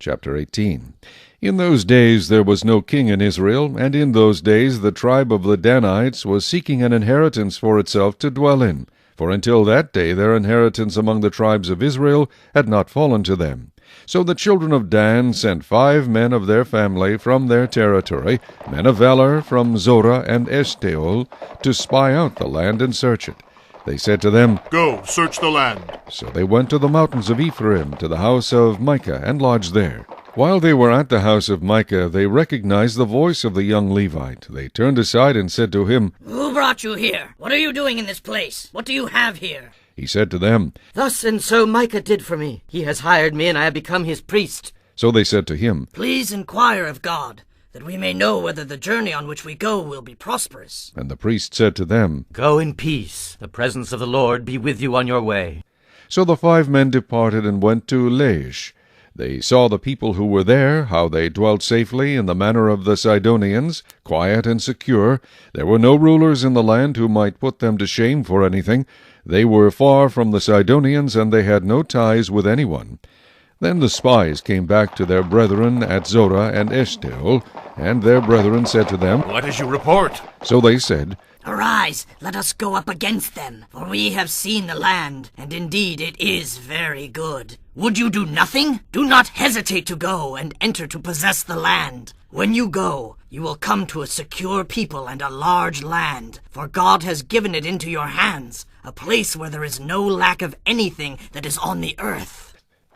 Chapter 18. In those days there was no king in Israel, and in those days the tribe of the Danites was seeking an inheritance for itself to dwell in. For until that day their inheritance among the tribes of Israel had not fallen to them. So the children of Dan sent 5 men of their family from their territory, men of valor from Zorah and Eshtaol, to spy out the land and search it. They said to them, "Go, search the land." So they went to the mountains of Ephraim, to the house of Micah, and lodged there. While they were at the house of Micah, they recognized the voice of the young Levite. They turned aside and said to him, "Who brought you here? What are you doing in this place? What do you have here?" He said to them, "Thus and so Micah did for me. He has hired me, and I have become his priest." So they said to him, "Please inquire of God, that we may know whether the journey on which we go will be prosperous." And the priest said to them, "Go in peace. The presence of the Lord be with you on your way." So the 5 men departed and went to Laish. They saw the people who were there, how they dwelt safely in the manner of the Sidonians, quiet and secure. There were no rulers in the land who might put them to shame for anything. They were far from the Sidonians, and they had no ties with anyone. Then the spies came back to their brethren at Zorah and Eshtaol, and their brethren said to them, "What is your report?" So they said, "Arise, let us go up against them, for we have seen the land, and indeed it is very good. Would you do nothing? Do not hesitate to go and enter to possess the land. When you go, you will come to a secure people and a large land, for God has given it into your hands, a place where there is no lack of anything that is on the earth."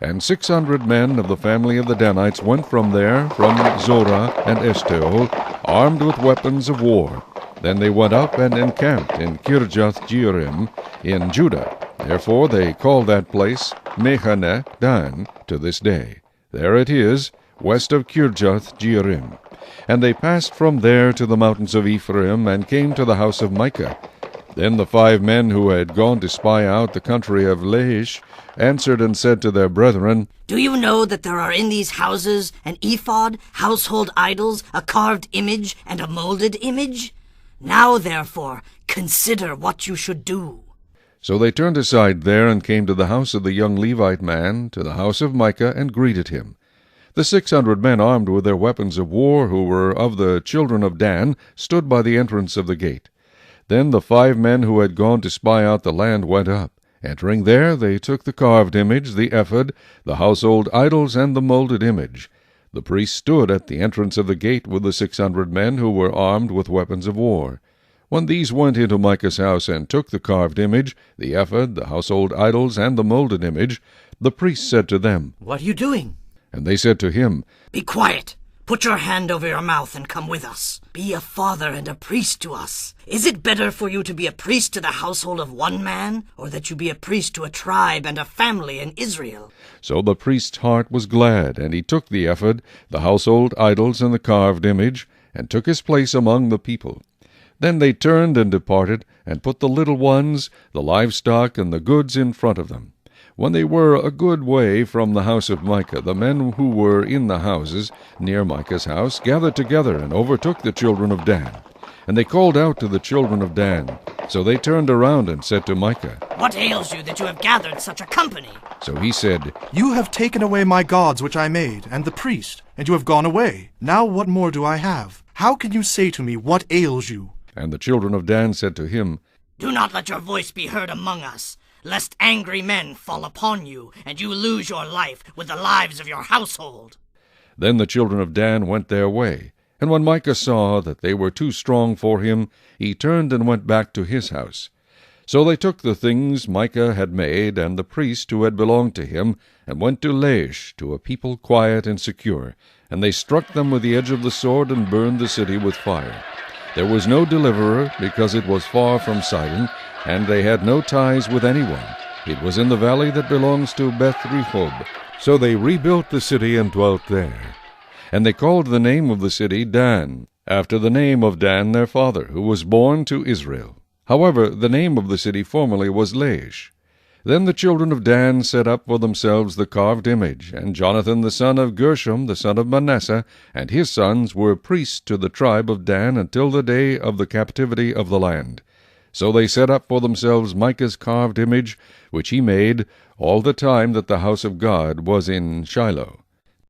And 600 men of the family of the Danites went from there, from Zorah and Eshtaol, armed with weapons of war. Then they went up and encamped in Kirjath-jearim in Judah. Therefore they call that place Mahaneh Dan to this day. There it is, west of Kirjath-jearim. And they passed from there to the mountains of Ephraim, and came to the house of Micah. Then the 5 men who had gone to spy out the country of Laish answered and said to their brethren, "Do you know that there are in these houses an ephod, household idols, a carved image, and a molded image? Now, therefore, consider what you should do." So they turned aside there, and came to the house of the young Levite man, to the house of Micah, and greeted him. The 600 men armed with their weapons of war, who were of the children of Dan, stood by the entrance of the gate. Then the 5 men who had gone to spy out the land went up. Entering there, they took the carved image, the ephod, the household idols, and the molded image. The priest stood at the entrance of the gate with the 600 men who were armed with weapons of war. When these went into Micah's house and took the carved image, the ephod, the household idols, and the molded image, the priest said to them, "What are you doing?" And they said to him, "Be quiet. Put your hand over your mouth and come with us. Be a father and a priest to us. Is it better for you to be a priest to the household of one man, or that you be a priest to a tribe and a family in Israel?" So the priest's heart was glad, and he took the ephod, the household idols, and the carved image, and took his place among the people. Then they turned and departed, and put the little ones, the livestock, and the goods in front of them. When they were a good way from the house of Micah, the men who were in the houses near Micah's house gathered together and overtook the children of Dan. And they called out to the children of Dan. So they turned around and said to Micah, "What ails you that you have gathered such a company?" So he said, "You have taken away my gods which I made, and the priest, and you have gone away. Now what more do I have? How can you say to me, what ails you?" And the children of Dan said to him, "Do not let your voice be heard among us, lest angry men fall upon you, and you lose your life with the lives of your household." Then the children of Dan went their way. And when Micah saw that they were too strong for him, he turned and went back to his house. So they took the things Micah had made, and the priest who had belonged to him, and went to Laish, to a people quiet and secure. And they struck them with the edge of the sword, and burned the city with fire. There was no deliverer, because it was far from Sidon, and they had no ties with anyone. It was in the valley that belongs to Beth-rehob. So they rebuilt the city and dwelt there. And they called the name of the city Dan, after the name of Dan their father, who was born to Israel. However, the name of the city formerly was Laish. Then the children of Dan set up for themselves the carved image, and Jonathan the son of Gershom, the son of Manasseh, and his sons were priests to the tribe of Dan until the day of the captivity of the land. So they set up for themselves Micah's carved image, which he made all the time that the house of God was in Shiloh.